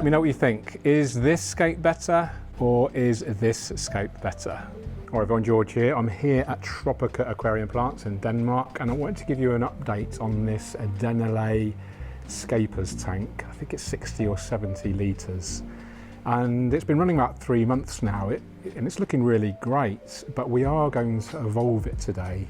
Let me know what you think. Is this scape better or is this scape better? Alright everyone, George here. I'm here at Tropica Aquarium Plants in Denmark, and I wanted to give you an update on this Denelay Scapers tank. I think it's 60 or 70 litres. And it's been running about 3 months now, and it's looking really great, but we are going to evolve it today.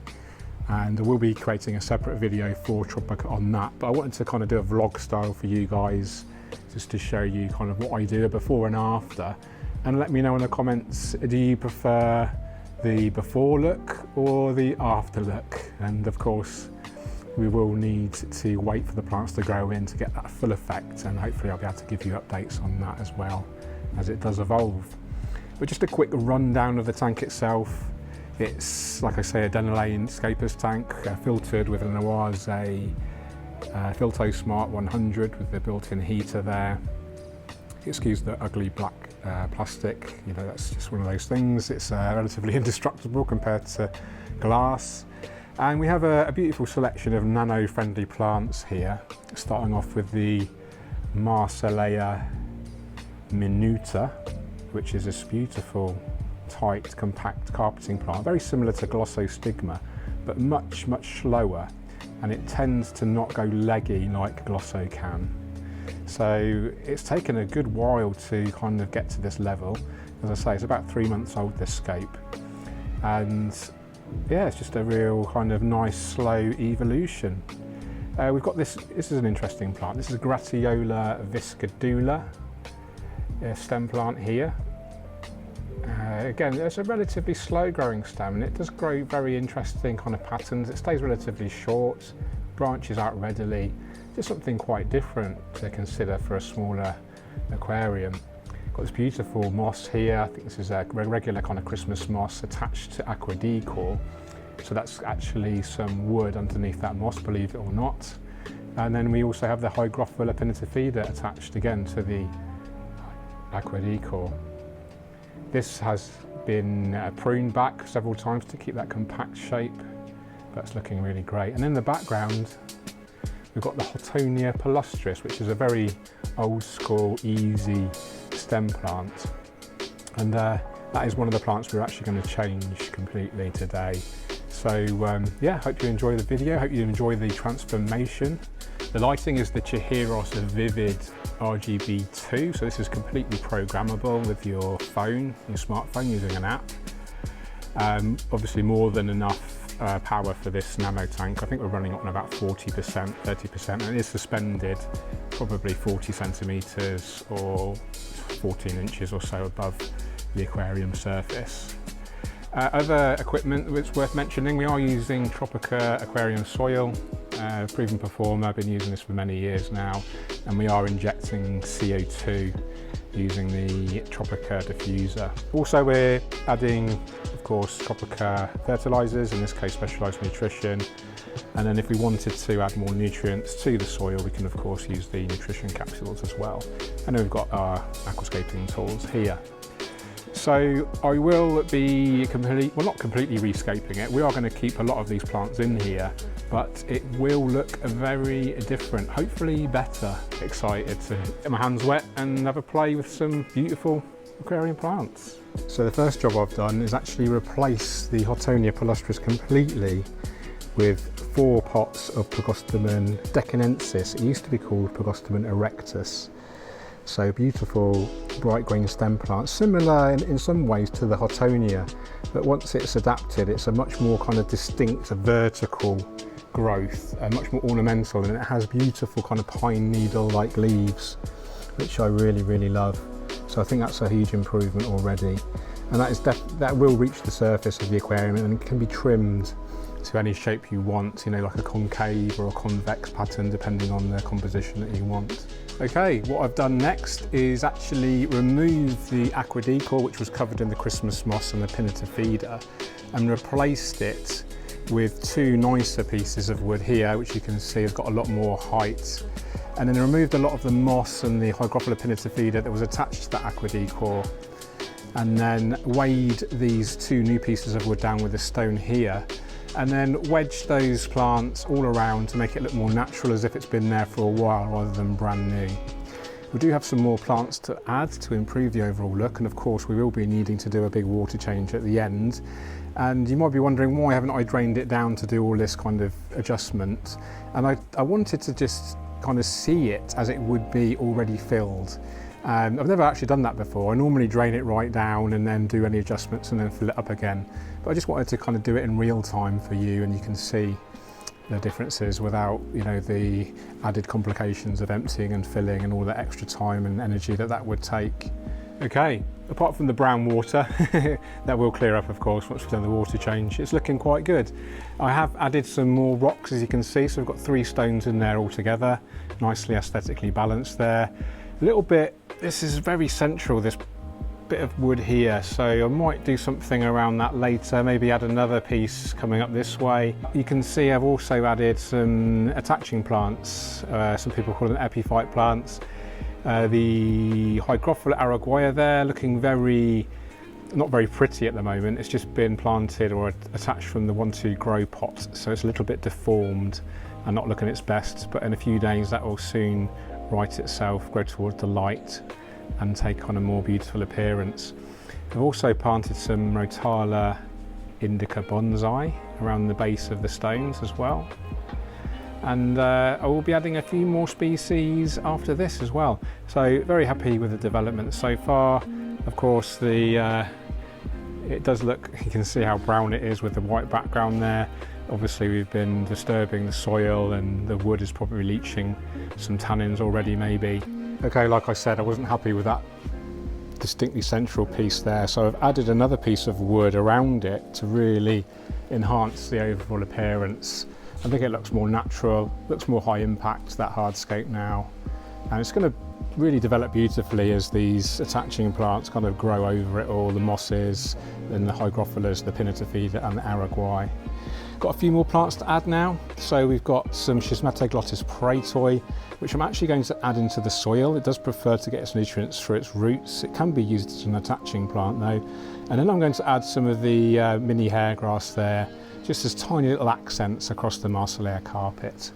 And we'll be creating a separate video for Tropica on that. But I wanted to kind of do a vlog style for you guys, just to show you kind of what I do before and after. And let me know in the comments, do you prefer the before look or the after look? And of course, we will need to wait for the plants to grow in to get that full effect, and hopefully I'll be able to give you updates on that as well as it does evolve. But just a quick rundown of the tank itself. It's, like I say, a Denelay Scapers tank, filtered with an Oase Filto Smart 100 with the built-in heater there. Excuse the ugly black plastic, you know, that's just one of those things. It's relatively indestructible compared to glass. And we have a beautiful selection of nano-friendly plants here, starting off with the Marcellea minuta, which is this beautiful, tight, compact carpeting plant, very similar to Glossostigma, but much, much slower, and it tends to not go leggy like Glosso can. So it's taken a good while to kind of get to this level. As I say, it's about 3 months old, this scape, and yeah, it's just a real kind of nice, slow evolution. We've got this is an interesting plant. This is Gratiola viscodula stem plant here. Again, it's a relatively slow growing stem, and it does grow very interesting kind of patterns. It stays relatively short, branches out readily. Just something quite different to consider for a smaller aquarium. Got this beautiful moss here. I think this is a regular kind of Christmas moss attached to aqua decor. So that's actually some wood underneath that moss, believe it or not. And then we also have the Hygrophila pinnatifida attached again to the aqua decor. This has been pruned back several times to keep that compact shape. That's looking really great. And in the background, we've got the Hottonia palustris, which is a very old school, easy stem plant. And that is one of the plants we're actually going to change completely today. So yeah, hope you enjoy the video, hope you enjoy the transformation. The lighting is the Chihiros Vivid RGB2, so this is completely programmable with your phone, your smartphone, using an app. Obviously more than enough power for this nano tank. I think we're running on about 40%, 30%, and it is suspended probably 40 centimetres or 14 inches or so above the aquarium surface. Other equipment that's worth mentioning, we are using Tropica aquarium soil, proven performer. I've been using this for many years now, and we are injecting CO2 using the Tropica diffuser. Also, we're adding, of course, Tropica fertilizers, in this case specialized nutrition, and then if we wanted to add more nutrients to the soil, we can of course use the nutrition capsules as well. And then we've got our aquascaping tools here. So I will be not completely rescaping it. We are going to keep a lot of these plants in here, but it will look very different, hopefully better. Excited to get my hands wet and have a play with some beautiful aquarium plants. So the first job I've done is actually replace the Hottonia palustris completely with 4 pots of Pogostemon deccanensis. It used to be called Pogostemon erectus. So beautiful bright green stem plant, similar in some ways to the Hottonia, but once it's adapted, it's a much more kind of distinct vertical growth, much more ornamental, and it has beautiful kind of pine needle-like leaves, which I really, really love. So I think that's a huge improvement already, and that will reach the surface of the aquarium and can be trimmed to any shape you want, you know, like a concave or a convex pattern, depending on the composition that you want. Okay, what I've done next is actually remove the aqua decor, which was covered in the Christmas moss and the pinnatifida, and replaced it with 2 nicer pieces of wood here, which you can see has got a lot more height. And then removed a lot of the moss and the Hygrophila pinnatifida that was attached to the aqua decor, and then weighed these 2 new pieces of wood down with a stone here, and then wedged those plants all around to make it look more natural, as if it's been there for a while rather than brand new. We do have some more plants to add to improve the overall look, and of course we will be needing to do a big water change at the end. And you might be wondering, why haven't I drained it down to do all this kind of adjustment? And I wanted to just kind of see it as it would be already filled. I've never actually done that before. I normally drain it right down and then do any adjustments and then fill it up again. But I just wanted to kind of do it in real time for you, and you can see the differences without, you know, the added complications of emptying and filling and all the extra time and energy that would take. Okay, apart from the brown water, that will clear up of course once we've done the water change, it's looking quite good. I have added some more rocks, as you can see, so we've got 3 stones in there all together, nicely aesthetically balanced there. A little bit, this is very central, this bit of wood here, so I might do something around that later, maybe add another piece coming up this way. You can see I've also added some attaching plants, some people call them epiphyte plants. The Hygrophila araguaia there, looking not very pretty at the moment. It's just been planted or attached from the 1-2 grow pot, so it's a little bit deformed and not looking its best, but in a few days that will soon right itself, grow towards the light and take on a more beautiful appearance. I've also planted some Rotala indica bonsai around the base of the stones as well. And I will be adding a few more species after this as well. So very happy with the development so far. Of course, it does look, you can see how brown it is with the white background there. Obviously we've been disturbing the soil and the wood is probably leaching some tannins already maybe. Okay, like I said, I wasn't happy with that distinctly central piece there, so I've added another piece of wood around it to really enhance the overall appearance. I think it looks more natural, looks more high impact, that hardscape now, and it's going to really develop beautifully as these attaching plants kind of grow over it all, the mosses and the hygrophilas, the pinnatifida and the araguaia. Got a few more plants to add now, so we've got some Schismatoglottis praetoi, which I'm actually going to add into the soil. It does prefer to get its nutrients through its roots. It can be used as an attaching plant though. And then I'm going to add some of the mini hairgrass there, just as tiny little accents across the Marsilea carpet.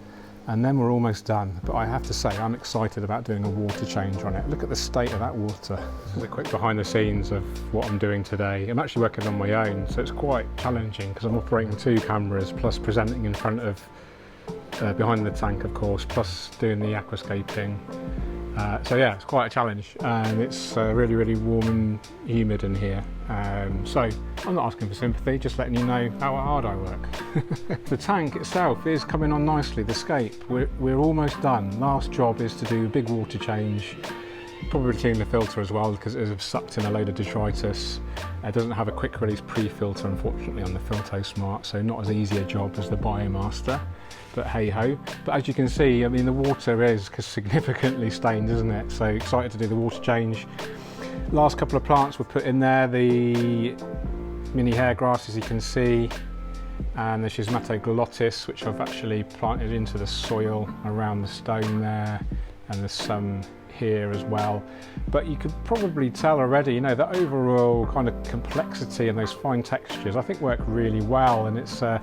And then we're almost done, but I have to say I'm excited about doing a water change on it. Look at the state of that water. This is a quick behind the scenes of what I'm doing today. I'm actually working on my own, so it's quite challenging because I'm operating 2 cameras plus presenting in front of, behind the tank of course, plus doing the aquascaping. So yeah, it's quite a challenge, and it's really, really warm and humid in here. So I'm not asking for sympathy, just letting you know how hard I work. The tank itself is coming on nicely, the scape. We're almost done. Last job is to do a big water change, probably clean the filter as well because it has sucked in a load of detritus. It doesn't have a quick release pre-filter unfortunately on the Filto Smart, so not as easy a job as the Biomaster. But hey ho. But as you can see, I mean, the water is significantly stained, isn't it? So excited to do the water change. Last couple of plants were put in there, the mini hairgrass, as you can see, and the Schismatoglottis, which I've actually planted into the soil around the stone there, and there's some here as well. But you could probably tell already, you know, the overall kind of complexity and those fine textures I think work really well, and it's a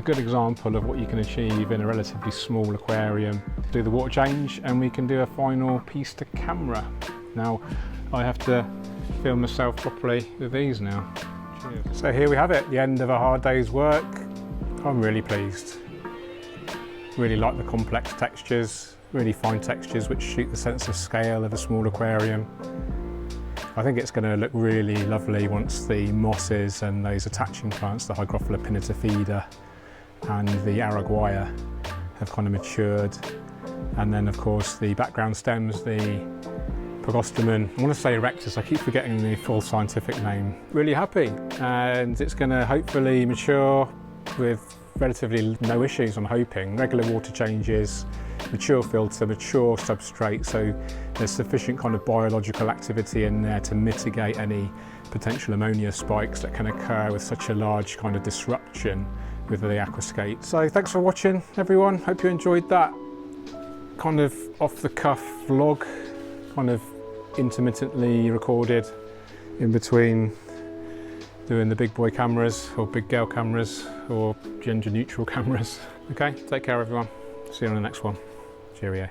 good example of what you can achieve in a relatively small aquarium. Do the water change and we can do a final piece to camera. Now I have to film myself properly with these now. Cheers. So here we have it, the end of a hard day's work. I'm really pleased. Really like the complex textures, really fine textures which shoot the sense of scale of a small aquarium. I think it's going to look really lovely once the mosses and those attaching plants, the Hygrophila pinnatifida and the araguaia, have kind of matured. And then of course the background stems, the Pogostemon, I want to say erectus, I keep forgetting the full scientific name. Really happy, and it's going to hopefully mature with relatively no issues, I'm hoping. Regular water changes, mature filter, mature substrate, so there's sufficient kind of biological activity in there to mitigate any potential ammonia spikes that can occur with such a large kind of disruption with the aquascape. So thanks for watching everyone, hope you enjoyed that kind of off-the-cuff vlog, kind of intermittently recorded in between doing the big boy cameras or big girl cameras or gender neutral cameras. Okay, take care everyone, see you on the next one, cheerio.